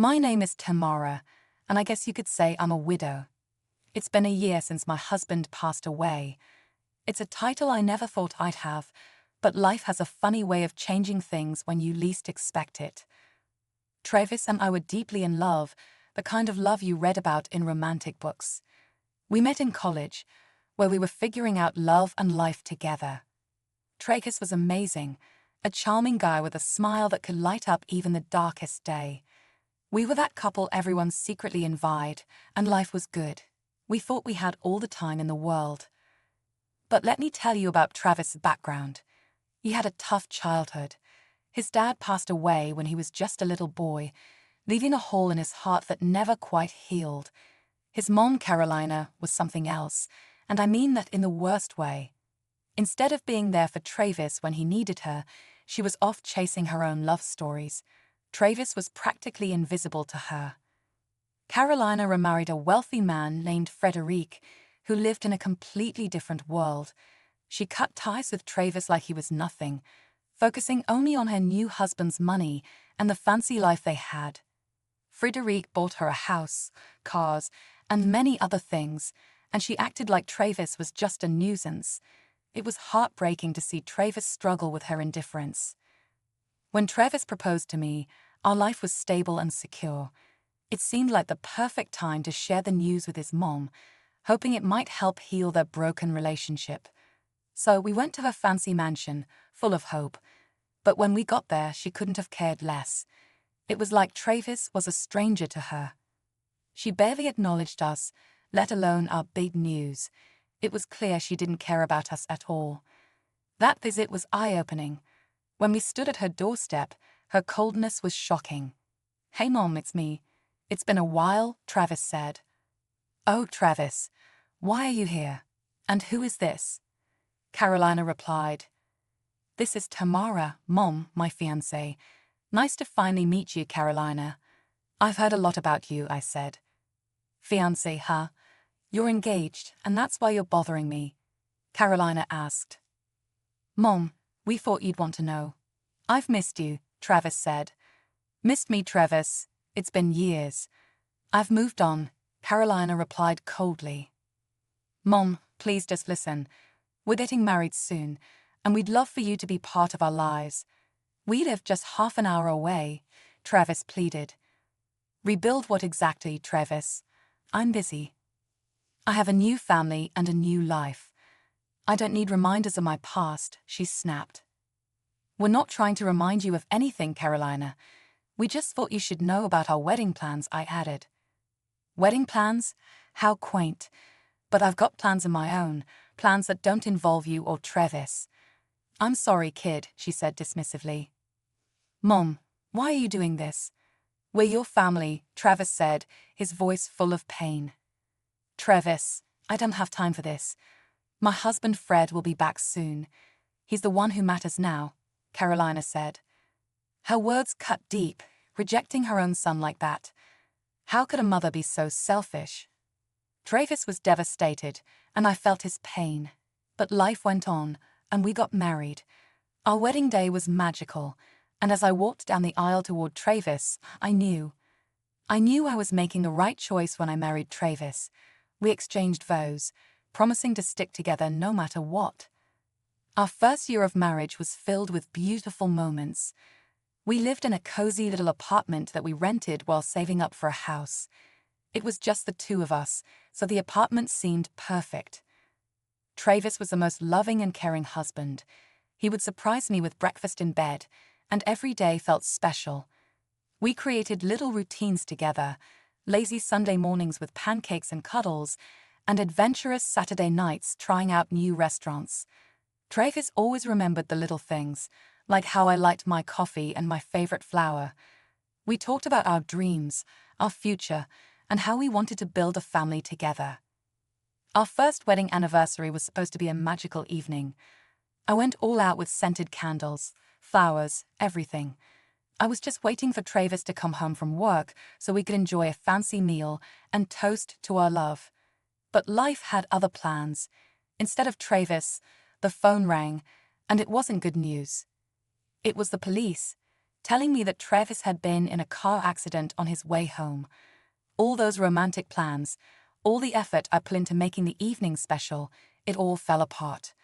My name is Tamara, and I guess you could say I'm a widow. It's been a year since my husband passed away. It's a title I never thought I'd have, but life has a funny way of changing things when you least expect it. Travis and I were deeply in love, the kind of love you read about in romantic books. We met in college, where we were figuring out love and life together. Travis was amazing, a charming guy with a smile that could light up even the darkest day. We were that couple everyone secretly envied, and life was good. We thought we had all the time in the world. But let me tell you about Travis' background. He had a tough childhood. His dad passed away when he was just a little boy, leaving a hole in his heart that never quite healed. His mom, Carolina, was something else, and I mean that in the worst way. Instead of being there for Travis when he needed her, she was off chasing her own love stories. Travis was practically invisible to her. Carolina remarried a wealthy man named Frederic, who lived in a completely different world. She cut ties with Travis like he was nothing, focusing only on her new husband's money and the fancy life they had. Frederic bought her a house, cars, and many other things, and she acted like Travis was just a nuisance. It was heartbreaking to see Travis struggle with her indifference. When Travis proposed to me, our life was stable and secure. It seemed like the perfect time to share the news with his mom, hoping it might help heal their broken relationship. So we went to her fancy mansion, full of hope. But when we got there, she couldn't have cared less. It was like Travis was a stranger to her. She barely acknowledged us, let alone our big news. It was clear she didn't care about us at all. That visit was eye-opening. When we stood at her doorstep, her coldness was shocking. "Hey Mom, it's me. It's been a while," Travis said. "Oh, Travis, why are you here? And who is this?" Carolina replied. "This is Tamara, Mom, my fiancé. Nice to finally meet you, Carolina." "I've heard a lot about you," I said. "Fiancé, huh? You're engaged, and that's why you're bothering me?" Carolina asked. "Mom, we thought you'd want to know." "I've missed you," Travis said. "Missed me, Travis? It's been years." "I've moved on," Carolina replied coldly. "Mom, please just listen. We're getting married soon, and we'd love for you to be part of our lives. We live just half an hour away," Travis pleaded. "Rebuild what exactly, Travis? I'm busy. I have a new family and a new life. I don't need reminders of my past," she snapped. "We're not trying to remind you of anything, Carolina. We just thought you should know about our wedding plans," I added. "Wedding plans? How quaint. But I've got plans of my own, plans that don't involve you or Travis." "I'm sorry, kid," she said dismissively. "Mom, why are you doing this?" "We're your family," Travis said, his voice full of pain. "Travis, I don't have time for this. My husband Fred will be back soon. He's the one who matters now," Carolina said. Her words cut deep, rejecting her own son like that. How could a mother be so selfish? Travis was devastated, and I felt his pain. But life went on, and we got married. Our wedding day was magical, and as I walked down the aisle toward Travis, I knew I was making the right choice when I married Travis. We exchanged vows, promising to stick together no matter what. Our first year of marriage was filled with beautiful moments. We lived in a cozy little apartment that we rented while saving up for a house. It was just the two of us, so the apartment seemed perfect. Travis was the most loving and caring husband. He would surprise me with breakfast in bed, and every day felt special. We created little routines together, lazy Sunday mornings with pancakes and cuddles, and adventurous Saturday nights trying out new restaurants. Travis always remembered the little things, like how I liked my coffee and my favorite flower. We talked about our dreams, our future, and how we wanted to build a family together. Our first wedding anniversary was supposed to be a magical evening. I went all out with scented candles, flowers, everything. I was just waiting for Travis to come home from work so we could enjoy a fancy meal and toast to our love. But life had other plans. Instead of Travis, the phone rang, and it wasn't good news. It was the police. telling me that Travis had been in a car accident on his way home. All those romantic plans, all the effort I put into making the evening special, it all fell apart.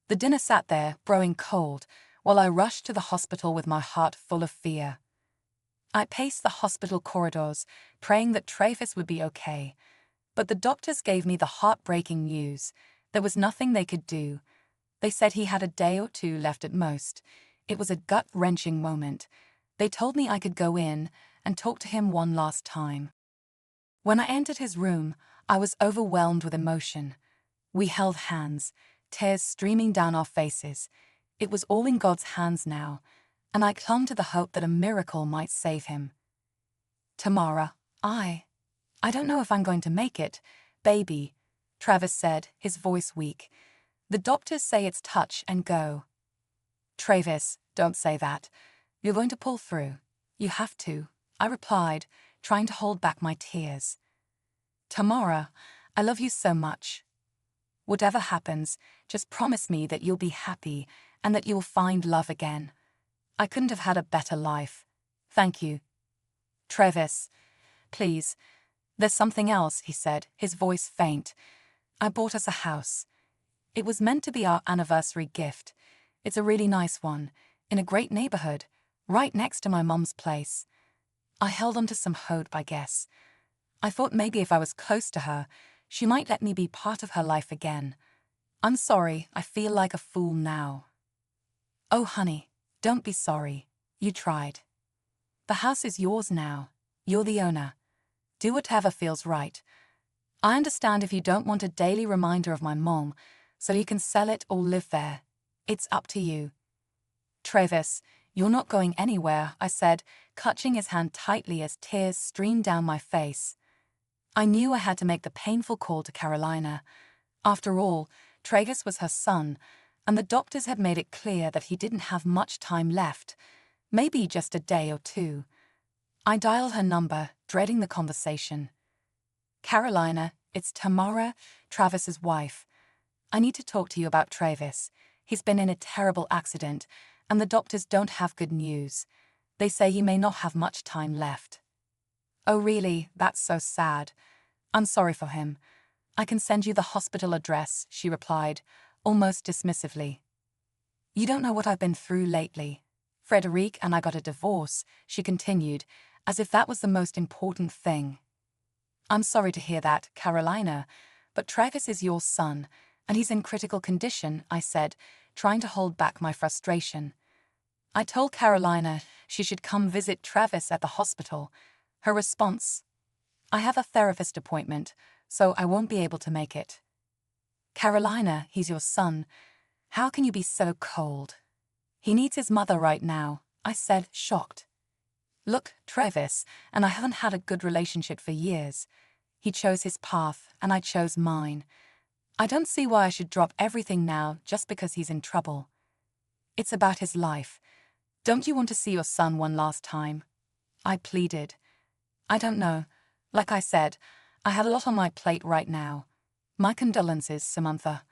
The dinner sat there, growing cold, while I rushed to the hospital with my heart full of fear. I paced the hospital corridors, praying that Travis would be okay. But the doctors gave me the heartbreaking news. There was nothing they could do. They said he had a day or two left at most. It was a gut-wrenching moment. They told me I could go in and talk to him one last time. When I entered his room, I was overwhelmed with emotion. We held hands, tears streaming down our faces. It was all in God's hands now, and I clung to the hope that a miracle might save him. Tamara, I don't know if I'm going to make it, baby, Travis said, his voice weak. The doctors say it's touch and go. Travis, don't say that. You're going to pull through. You have to, I replied, trying to hold back my tears. Tamara, I love you so much. Whatever happens, just promise me that you'll be happy and that you'll find love again. I couldn't have had a better life. Thank you. Travis, please. There's something else, he said, his voice faint. I bought us a house. It was meant to be our anniversary gift. It's a really nice one, in a great neighborhood, right next to my mum's place. I held on to some hope, I guess. I thought maybe if I was close to her, she might let me be part of her life again. I'm sorry, I feel like a fool now. Oh, honey, don't be sorry. You tried. The house is yours now. You're the owner. Do whatever feels right. I understand if you don't want a daily reminder of my mom, so you can sell it or live there. It's up to you. Travis, you're not going anywhere, I said, clutching his hand tightly as tears streamed down my face. I knew I had to make the painful call to Carolina. After all, Travis was her son, and the doctors had made it clear that he didn't have much time left, maybe just a day or two. I dialed her number, dreading the conversation. Carolina, it's Tamara, Travis's wife. I need to talk to you about Travis. He's been in a terrible accident, and the doctors don't have good news. They say he may not have much time left. Oh really, that's so sad. I'm sorry for him. I can send you the hospital address, she replied, almost dismissively. You don't know what I've been through lately. Frederic and I got a divorce, she continued, as if that was the most important thing. I'm sorry to hear that, Carolina, but Travis is your son, and he's in critical condition, I said, trying to hold back my frustration. I told Carolina she should come visit Travis at the hospital. Her response, I have a therapist appointment, so I won't be able to make it. Carolina, he's your son. How can you be so cold? He needs his mother right now, I said, shocked. Look, Travis and I haven't had a good relationship for years. He chose his path, and I chose mine. I don't see why I should drop everything now just because he's in trouble. It's about his life. Don't you want to see your son one last time? I pleaded. I don't know. Like I said, I have a lot on my plate right now. My condolences, Samantha.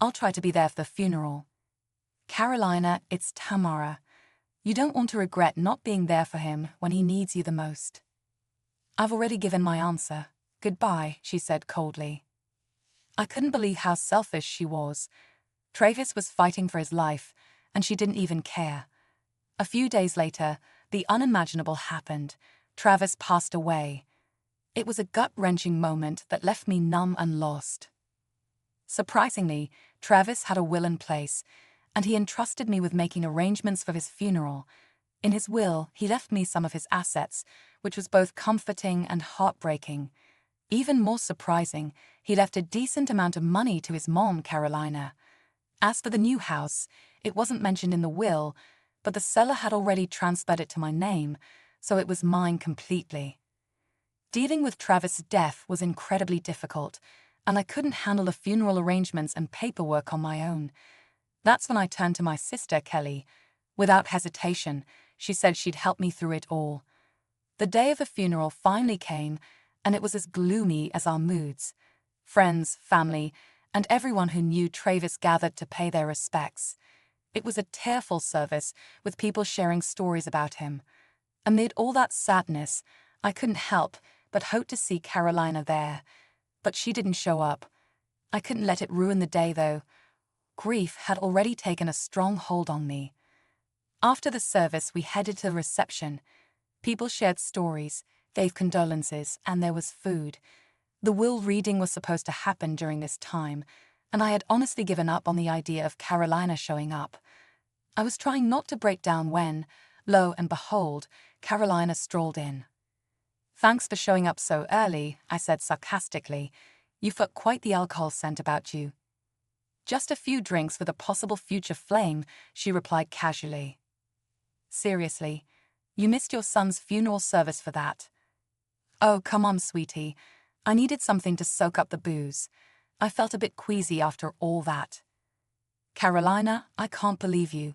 I'll try to be there for the funeral. Carolina, it's Tamara. You don't want to regret not being there for him when he needs you the most. I've already given my answer. Goodbye, she said coldly. I couldn't believe how selfish she was. Travis was fighting for his life, and she didn't even care. A few days later, the unimaginable happened. Travis passed away. It was a gut-wrenching moment that left me numb and lost. Surprisingly, Travis had a will in place, and he entrusted me with making arrangements for his funeral. In his will, he left me some of his assets, which was both comforting and heartbreaking. Even more surprising, he left a decent amount of money to his mom, Carolina. As for the new house, it wasn't mentioned in the will, but the seller had already transferred it to my name, so it was mine completely. Dealing with Travis' death was incredibly difficult, and I couldn't handle the funeral arrangements and paperwork on my own. That's when I turned to my sister, Kelly. Without hesitation, she said she'd help me through it all. The day of the funeral finally came, and it was as gloomy as our moods. Friends, family, and everyone who knew Travis gathered to pay their respects. It was a tearful service, with people sharing stories about him. Amid all that sadness, I couldn't help but hope to see Carolina there. But she didn't show up. I couldn't let it ruin the day, though. Grief had already taken a strong hold on me. After the service, we headed to the reception. People shared stories, gave condolences, and there was food. The will reading was supposed to happen during this time, and I had honestly given up on the idea of Carolina showing up. I was trying not to break down when, lo and behold, Carolina strolled in. "Thanks for showing up so early," I said sarcastically. "You've got quite the alcohol scent about you." "Just a few drinks with a possible future flame," she replied casually. "Seriously, you missed your son's funeral service for that." "Oh, come on, sweetie. I needed something to soak up the booze. I felt a bit queasy after all that." "Carolina, I can't believe you.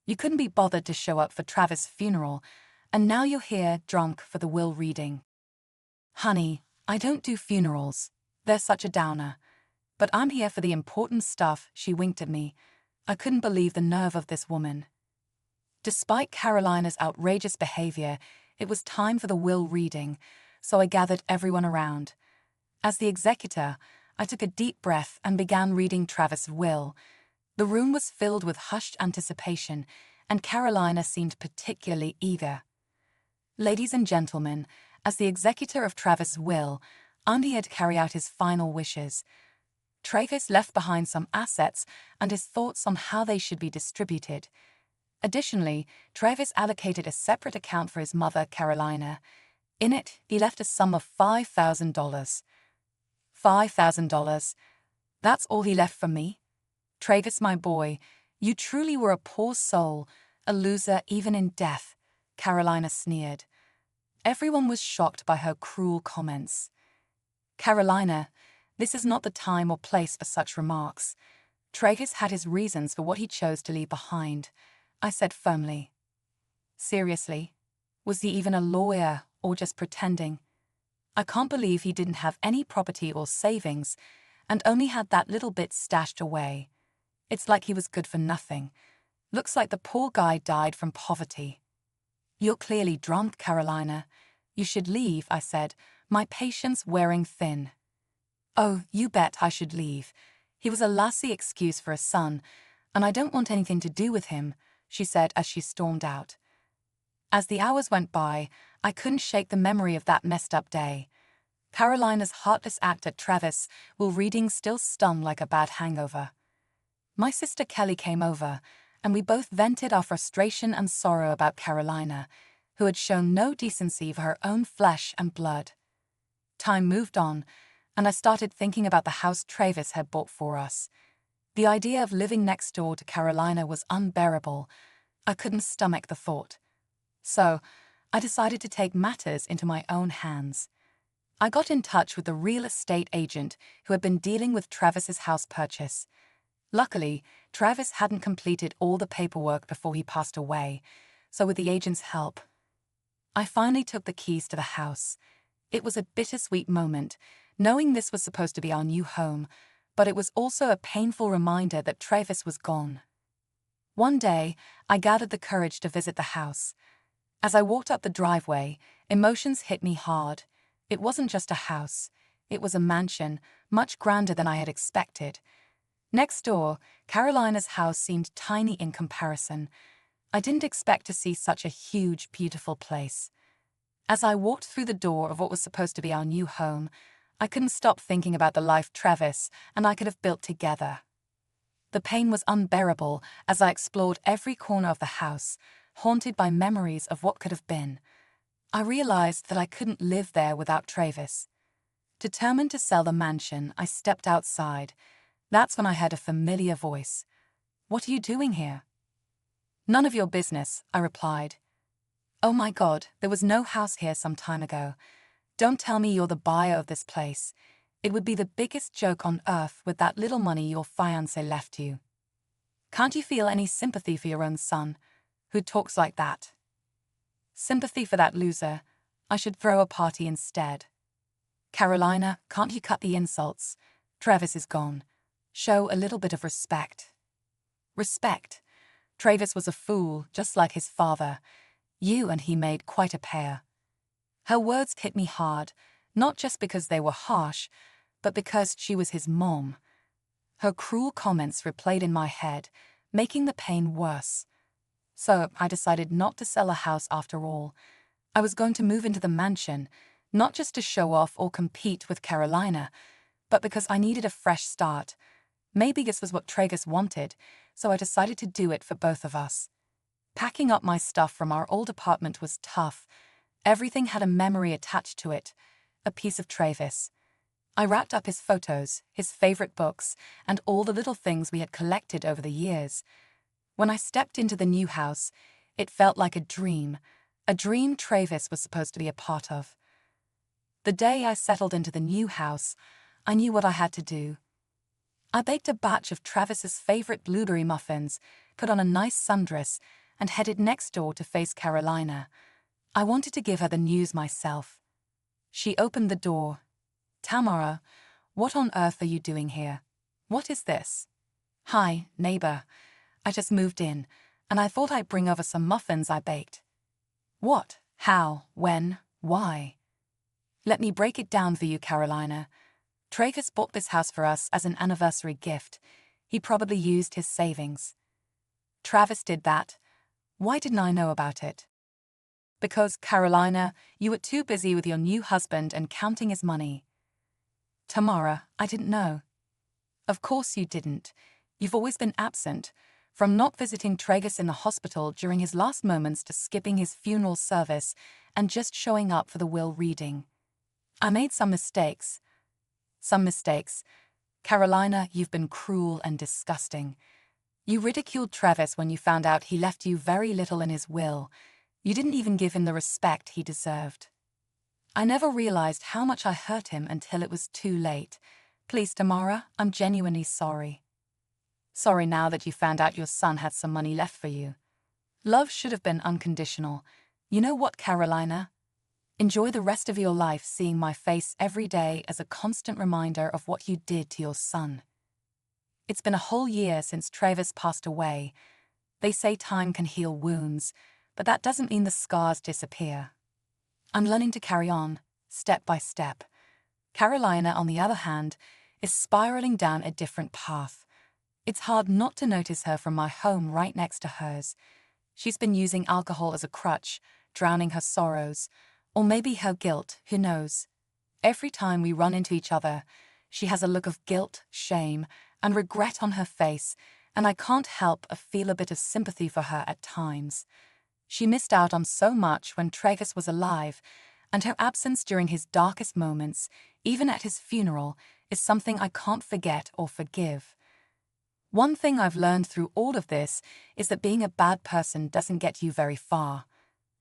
You couldn't be bothered to show up for Travis' funeral, and now you're here drunk for the will reading." "Honey, I don't do funerals. They're such a downer. But I'm here for the important stuff," she winked at me. I couldn't believe the nerve of this woman. Despite Carolina's outrageous behavior, it was time for the will reading, so I gathered everyone around. As the executor, I took a deep breath and began reading Travis' will. The room was filled with hushed anticipation, and Carolina seemed particularly eager. "Ladies and gentlemen, as the executor of Travis' will, I'm here to carry out his final wishes. Travis left behind some assets and his thoughts on how they should be distributed. Additionally, Travis allocated a separate account for his mother, Carolina. In it, he left a sum of $5,000. $5,000? That's all he left for me? Travis, my boy, you truly were a poor soul, a loser even in death," Carolina sneered. Everyone was shocked by her cruel comments. "Carolina, this is not the time or place for such remarks. Travis had his reasons for what he chose to leave behind," I said firmly. "Seriously? Was he even a lawyer or just pretending? I can't believe he didn't have any property or savings and only had that little bit stashed away. It's like he was good for nothing. Looks like the poor guy died from poverty." "You're clearly drunk, Carolina. You should leave," I said, my patience wearing thin. "Oh, you bet I should leave. He was a lousy excuse for a son, and I don't want anything to do with him," she said as she stormed out. As the hours went by, I couldn't shake the memory of that messed up day. Carolina's heartless act at Travis will reading still stung like a bad hangover. My sister Kelly came over, and we both vented our frustration and sorrow about Carolina, who had shown no decency for her own flesh and blood. Time moved on, and I started thinking about the house Travis had bought for us. The idea of living next door to Carolina was unbearable. I couldn't stomach the thought. So, I decided to take matters into my own hands. I got in touch with the real estate agent who had been dealing with Travis's house purchase. Luckily, Travis hadn't completed all the paperwork before he passed away, so with the agent's help, I finally took the keys to the house. It was a bittersweet moment, knowing this was supposed to be our new home, but it was also a painful reminder that Travis was gone. One day, I gathered the courage to visit the house. As I walked up the driveway, emotions hit me hard. It wasn't just a house. It was a mansion, much grander than I had expected. Next door, Carolina's house seemed tiny in comparison. I didn't expect to see such a huge, beautiful place. As I walked through the door of what was supposed to be our new home, I couldn't stop thinking about the life Travis and I could have built together. The pain was unbearable as I explored every corner of the house, haunted by memories of what could have been. I realized that I couldn't live there without Travis. Determined to sell the mansion, I stepped outside. That's when I heard a familiar voice. "What are you doing here?" "None of your business," I replied. "Oh my God, there was no house here some time ago. Don't tell me you're the buyer of this place. It would be the biggest joke on earth with that little money your fiancé left you. Can't you feel any sympathy for your own son, who talks like that?" "Sympathy for that loser. I should throw a party instead." "Carolina, can't you cut the insults? Travis is gone. Show a little bit of respect." "Respect? Travis was a fool, just like his father. You and he made quite a pair." Her words hit me hard, not just because they were harsh, but because she was his mom. Her cruel comments replayed in my head, making the pain worse. So I decided not to sell a house after all. I was going to move into the mansion, not just to show off or compete with Carolina, but because I needed a fresh start. Maybe this was what Travis wanted, so I decided to do it for both of us. Packing up my stuff from our old apartment was tough. Everything had a memory attached to it, a piece of Travis. I wrapped up his photos, his favorite books, and all the little things we had collected over the years. When I stepped into the new house, it felt like a dream Travis was supposed to be a part of. The day I settled into the new house, I knew what I had to do. I baked a batch of Travis's favorite blueberry muffins, put on a nice sundress, and headed next door to face Carolina. I wanted to give her the news myself. She opened the door. "Tamara, what on earth are you doing here? What is this?" "Hi, neighbor. I just moved in, and I thought I'd bring over some muffins I baked." "What? How? When? Why?" "Let me break it down for you, Carolina. Travis bought this house for us as an anniversary gift. He probably used his savings." "Travis did that? Why didn't I know about it?" "Because, Carolina, you were too busy with your new husband and counting his money." "Tamara, I didn't know." "Of course you didn't. You've always been absent, from not visiting Travis in the hospital during his last moments to skipping his funeral service and just showing up for the will reading." "I made some mistakes." "Some mistakes. Carolina, you've been cruel and disgusting. You ridiculed Travis when you found out he left you very little in his will. You didn't even give him the respect he deserved." "I never realized how much I hurt him until it was too late. Please, Tamara, I'm genuinely sorry." "Sorry now that you found out your son had some money left for you. Love should have been unconditional. You know what, Carolina? Enjoy the rest of your life seeing my face every day as a constant reminder of what you did to your son. It's been a whole year since Travis passed away. They say time can heal wounds, but that doesn't mean the scars disappear. I'm learning to carry on, step by step. Carolina, on the other hand, is spiraling down a different path. It's hard not to notice her from my home right next to hers. She's been using alcohol as a crutch, drowning her sorrows, or maybe her guilt, who knows. Every time we run into each other, she has a look of guilt, shame, and regret on her face, and I can't help but feel a bit of sympathy for her at times. She missed out on so much when Travis was alive, and her absence during his darkest moments, even at his funeral, is something I can't forget or forgive. One thing I've learned through all of this is that being a bad person doesn't get you very far.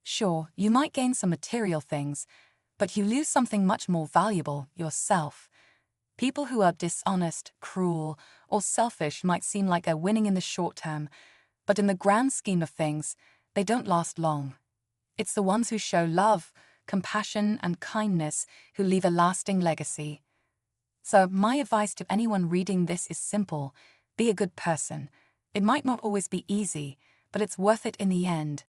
Sure, you might gain some material things, but you lose something much more valuable, yourself. People who are dishonest, cruel, or selfish might seem like they're winning in the short term, but in the grand scheme of things, they don't last long. It's the ones who show love, compassion, and kindness who leave a lasting legacy. So my advice to anyone reading this is simple: be a good person. It might not always be easy, but it's worth it in the end.